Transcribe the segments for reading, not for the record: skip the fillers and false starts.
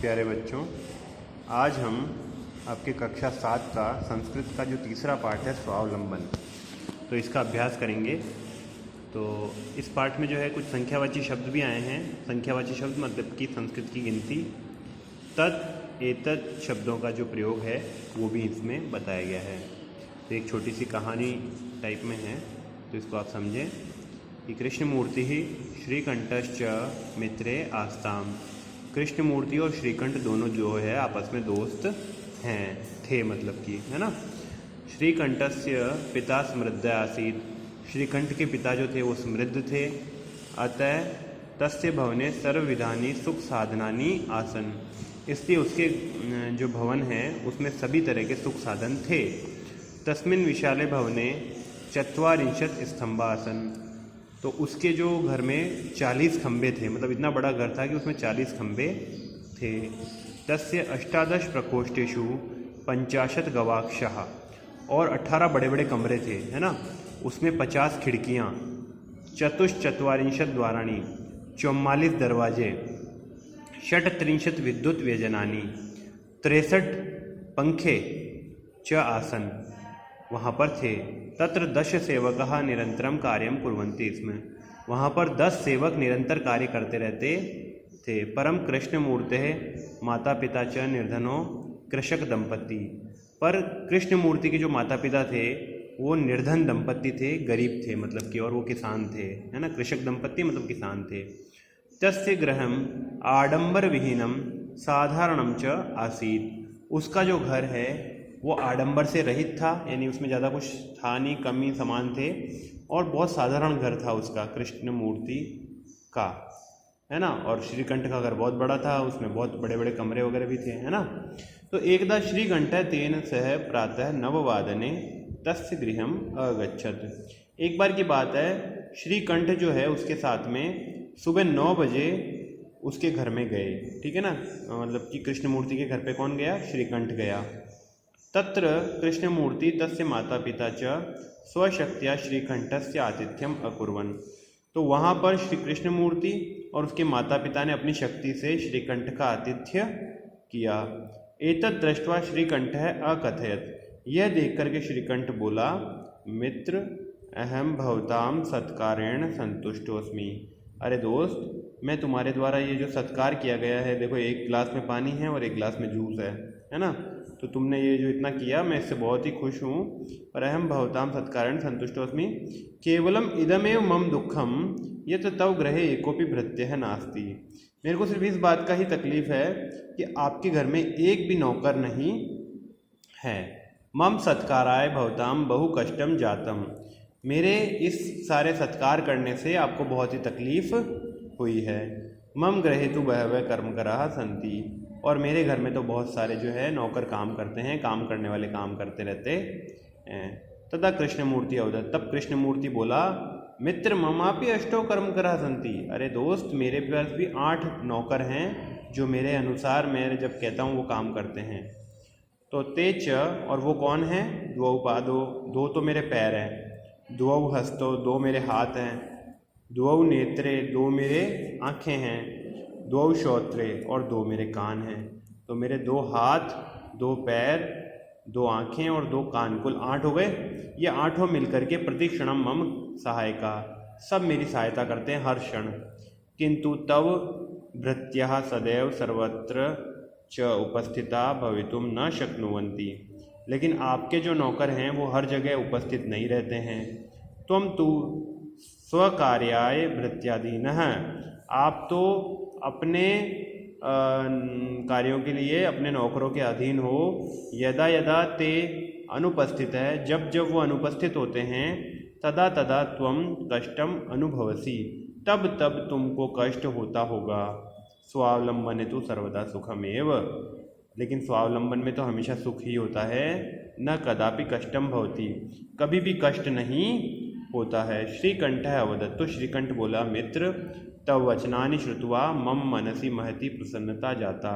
प्यारे बच्चों, आज हम आपके कक्षा 7 का संस्कृत का जो तीसरा पाठ है स्वावलंबन, तो इसका अभ्यास करेंगे। तो इस पाठ में जो है कुछ संख्यावाची शब्द भी आए हैं। संख्यावाची शब्द मतलब कि संस्कृत की गिनती, तत् एतत् शब्दों का जो प्रयोग है वो भी इसमें बताया गया है। तो एक छोटी सी कहानी टाइप में है, तो इसको आप समझें कि कृष्णमूर्ति ही श्रीकंठश्च मित्रे आस्ताम। कृष्णमूर्ति और श्रीकंठ दोनों जो है आपस में दोस्त थे, मतलब कि है ना। श्रीकंठस्य पिता समृद्ध आसीत्। श्रीकंठ के पिता जो थे वो समृद्ध थे। अतः तस्य भवने सर्वविधानि सुख साधनानि आसन। इसलिए उसके जो भवन है उसमें सभी तरह के सुख साधन थे। तस्मिन् विशाले भवने ४० स्तंभासन। तो उसके जो घर में 40 खंबे थे, मतलब इतना बड़ा घर था कि उसमें 40 खंबे थे। तस्य 18 प्रकोष्ठेषु 50 गवाक्षः। और 18 बड़े बड़े कमरे थे, है ना। उसमें 50 खिड़कियाँ, ४४ द्वाराणि, 44 दरवाजे, 38 विद्युत व्यजनानि, 63 पंखे च आसन वहाँ पर थे। तत्र 10 सेवकः निरंतरम कार्यम कुर्वन्ति। इसमें वहाँ पर 10 सेवक निरंतर कार्य करते रहते थे। परम कृष्णमूर्तेः माता पिता च निर्धनो कृषक दंपति। पर कृष्णमूर्ति के जो माता पिता थे वो निर्धन दंपति थे, गरीब थे मतलब कि, और वो किसान थे, है ना। कृषक दंपति मतलब किसान थे। तस्य गृहम आडंबर विहीनम साधारणम च आसीत्। उसका जो घर है वो आडंबर से रहित था, यानी उसमें ज़्यादा कुछ था नहीं, कमी सामान थे, और बहुत साधारण घर था उसका, कृष्ण मूर्ति का, है ना। और श्रीकंठ का घर बहुत बड़ा था, उसमें बहुत बड़े बड़े कमरे वगैरह भी थे, है ना। तो एकदा श्रीकंठ तेन सह प्रातः 9 वादने तस्य गृहम अगच्छत्। एक बार की बात है, श्रीकंठ जो है उसके साथ में सुबह 9 बजे उसके घर में गए, ठीक है ना। मतलब कि कृष्ण मूर्ति के घर पे कौन गया? श्रीकंठ गया। तत्र कृष्णमूर्ति तस्य माता पिता च स्वशक्त्या श्रीकंठस्य आतिथ्यम अकुर्वन्। तो वहाँ पर श्री कृष्णमूर्ति और उसके माता पिता ने अपनी शक्ति से श्रीकंठ का आतिथ्य किया। एतत् दृष्ट्वा श्रीकंठः अकथयत्। यह देख करके श्रीकंठ बोला, मित्र अहम भवताम सत्कारेण संतुष्टोस्मि। अरे दोस्त, मैं तुम्हारे द्वारा ये जो सत्कार किया गया है, देखो एक गिलास में पानी है और एक गिलास में जूस है ना। तो तुमने ये जो इतना किया, मैं इससे बहुत ही खुश हूँ। पर अहम भवताम सत्कारेण संतुष्टोस्मि केवलम इदमेव मम दुखम यत् तव गृहे एकोपि भृत्यः नास्ति। मेरे को सिर्फ इस बात का ही तकलीफ है कि आपके घर में एक भी नौकर नहीं है। मम सत्काराय भवताम बहु कष्टम जातम। मेरे इस सारे सत्कार करने से आपको बहुत ही तकलीफ हुई है। मम गृहे तु बहवः कर्मकराः सन्ति। और मेरे घर में तो बहुत सारे जो है नौकर काम करते हैं, काम करने वाले काम करते रहते हैं। तदा कृष्णमूर्ति अवदत्। तब कृष्णमूर्ति बोला, मित्र ममापि 8 कर्मकराः सन्ति। अरे दोस्त, मेरे पास भी 8 नौकर हैं जो मेरे अनुसार मैं जब कहता हूँ वो काम करते हैं। तो तेच, और वो कौन है? द्वौ पादो, 2 तो मेरे पैर हैं। द्वौ हस्तो, 2 मेरे हाथ हैं। द्वौ नेत्रे, 2 मेरे आँखें हैं। द्वौ श्रोत्रे, और 2 मेरे कान हैं। तो मेरे 2 हाथ, 2 पैर, 2 आँखें और 2 कान, कुल 8 हो गए। ये 8 मिलकर के प्रतिक्षणम मम सहायका, सब मेरी सहायता करते हैं हर क्षण। किंतु तव भृत्यः सदैव सर्वत्र च उपस्थिता भवितुम न शक्नुवन्ति। लेकिन आपके जो नौकर हैं वो हर जगह उपस्थित नहीं रहते हैं। त्वं तु स्वकार्याय भृत्याधीनः। आप तो अपने कार्यों के लिए अपने नौकरों के अधीन हो। यदा यदा ते अनुपस्थित है, जब जब वो अनुपस्थित होते हैं, तदा तदा त्वं कष्टम अनुभवसी, तब तब तुमको कष्ट होता होगा। स्वावलंबने तो सर्वदा सुखमेव। लेकिन स्वावलंबन में तो हमेशा सुख ही होता है। न कदापि कष्टम भवति, कभी भी कष्ट नहीं होता है। श्रीकंठः अवदत्। तो श्रीकंठ बोला, मित्र तव वचनानि श्रुत्वा मम मनसि महती प्रसन्नता जाता।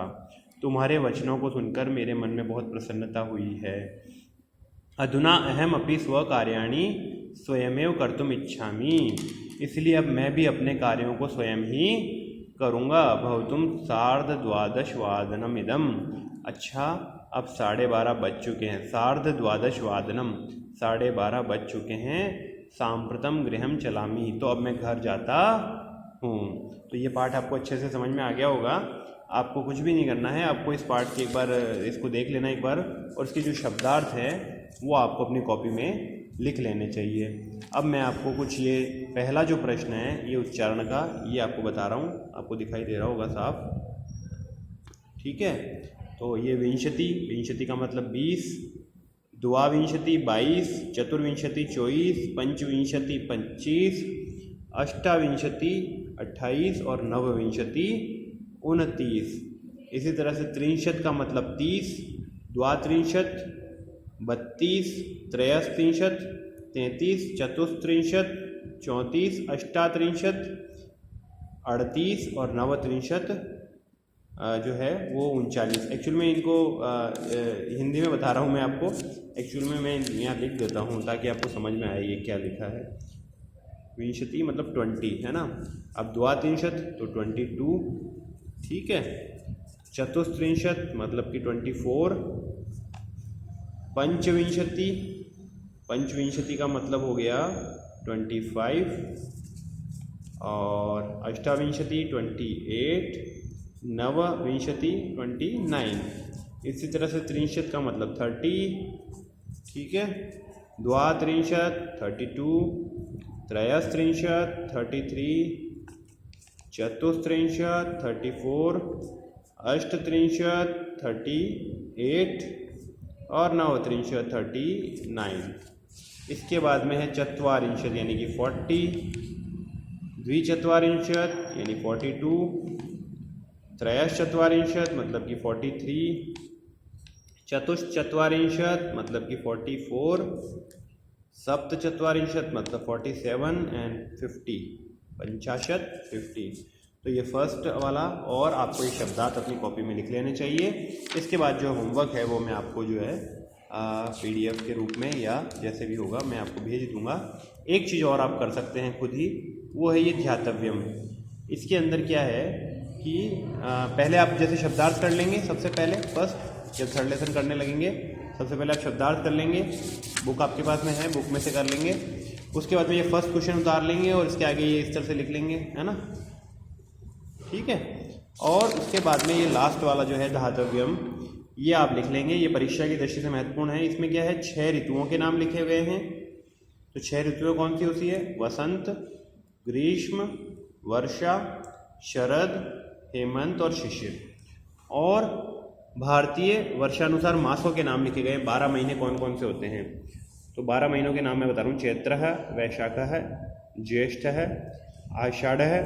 तुम्हारे वचनों को सुनकर मेरे मन में बहुत प्रसन्नता हुई है। अधुना अहम अपि स्वकार्याणि स्वयमेव कर्तुम इच्छामि। इसलिए अब मैं भी अपने कार्यों को स्वयं ही करूँगा भवतुम सार्धद्वादशवादनमिदम्। अच्छा, अब 12:30 बज चुके हैं। सार्धद्वादशवादनम, 12:30 बज चुके हैं। सांप्रतम गृहम चलामि, तो अब मैं घर जाता हूँ। तो ये पाठ आपको अच्छे से समझ में आ गया होगा। आपको कुछ भी नहीं करना है, आपको इस पाठ की एक बार इसको देख लेना एक बार, और इसके जो शब्दार्थ है वो आपको अपनी कॉपी में लिख लेने चाहिए। अब मैं आपको कुछ ये पहला जो प्रश्न है ये उच्चारण का, ये आपको बता रहा हूँ, आपको दिखाई दे रहा होगा साफ। ठीक है, तो ये विंशति, विंशति का मतलब 20, द्वाविंशति 22, चतुर्विंशति 24, पंचविंशति 25, अष्टाविंशति 28 और नवविंशति 29। इसी तरह से त्रिंशत का मतलब 30, द्वात्रिंशत 32, त्रयस्त्रिंशत 33, चतुस्त्रिंशत 34, अष्टात्रिंशत 38 और नवत्रिंशत जो है वो 39। एक्चुअल में इनको हिंदी में बता रहा हूँ मैं आपको, एक्चुअल में मैं यहाँ लिख देता हूँ ताकि आपको समझ में आए ये क्या लिखा है। विंशति मतलब 20 है ना। अब द्वात्रिंशत तो 22, ठीक है। चतुस्त्रिंशत मतलब कि 24, पंचविंशति, पंचविंशति का मतलब हो गया 25, और अष्टाविंशति 28, नवविंशति 29। इसी तरह से त्रिंशत का मतलब 30, ठीक है। द्वात्रिंशत 32, त्रयस्त्रिंशत 33, चतुस्त्रिंशत 34, अष्टत्रिंशत 38 और नवत्रिंशत 39। इसके बाद में है चत्वारिंशत यानी कि 40, द्विचत्वारिंशत यानी 42, त्रयश्चत्वारिंशत मतलब कि 43, चतुश्चत्वारिंशत मतलब कि 44, सप्तचत्वारिंशत मतलब 47 एंड 50, 50। तो ये फर्स्ट वाला, और आपको ये शब्दार्थ अपनी कॉपी में लिख लेने चाहिए। इसके बाद जो होमवर्क है वो मैं आपको जो है PDF के रूप में या जैसे भी होगा मैं आपको भेज दूंगा। एक चीज़ और आप कर सकते हैं खुद ही, वो है ये ध्यातव्यम। इसके अंदर क्या है कि पहले आप जैसे शब्दार्थ कर लेंगे, सबसे पहले फर्स्ट जब थर्ड लेसन करने लगेंगे सबसे पहले आप शब्दार्थ कर लेंगे, बुक आपके पास में है, बुक में से कर लेंगे। उसके बाद में ये फर्स्ट क्वेश्चन उतार लेंगे और इसके आगे ये इस तरह से लिख लेंगे, है ना, ठीक है। और उसके बाद में ये लास्ट वाला जो है धातव्यम, ये आप लिख लेंगे। ये परीक्षा की दृष्टि से महत्वपूर्ण है। इसमें क्या है, 6 ऋतुओं के नाम लिखे गए हैं। तो 6 ऋतुएं कौन सी होती है, वसंत, ग्रीष्म, वर्षा, शरद, हेमंत और शिशिर। और भारतीय वर्षानुसार मासों के नाम लिखे गए हैं। 12 महीने कौन कौन से होते हैं, तो 12 महीनों के नाम मैं बता रहा हूँ। चैत्र है, वैशाख है, ज्येष्ठ है, आषाढ़ है,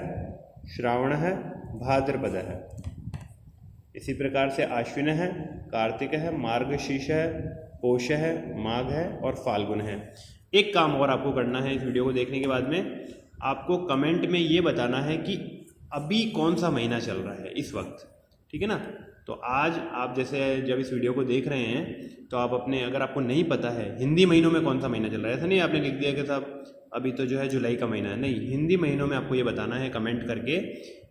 श्रावण है, भाद्रपद है। इसी प्रकार से आश्विन है, कार्तिक है, मार्गशीर्ष है, पोष है, माघ है और फाल्गुन है। एक काम और आपको करना है इस वीडियो को देखने के बाद में, आपको कमेंट में ये बताना है कि अभी कौन सा महीना चल रहा है इस वक्त, ठीक है ना। तो आज आप जैसे जब इस वीडियो को देख रहे हैं तो आप अपने, अगर आपको नहीं पता है हिंदी महीनों में कौन सा महीना चल रहा है, ऐसा नहीं आपने लिख दिया कि साहब अभी तो जो है जुलाई का महीना है, नहीं, हिंदी महीनों में आपको ये बताना है कमेंट करके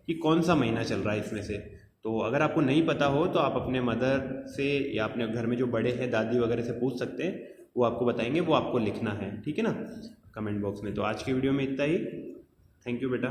कि कौन सा महीना चल रहा है इसमें से। तो अगर आपको नहीं पता हो तो आप अपने मदर से या अपने घर में जो बड़े हैं, दादी वगैरह से पूछ सकते हैं, वो आपको बताएंगे, वो आपको लिखना है, ठीक है ना, कमेंट बॉक्स में। तो आज की वीडियो में इतना ही। थैंक यू बेटा।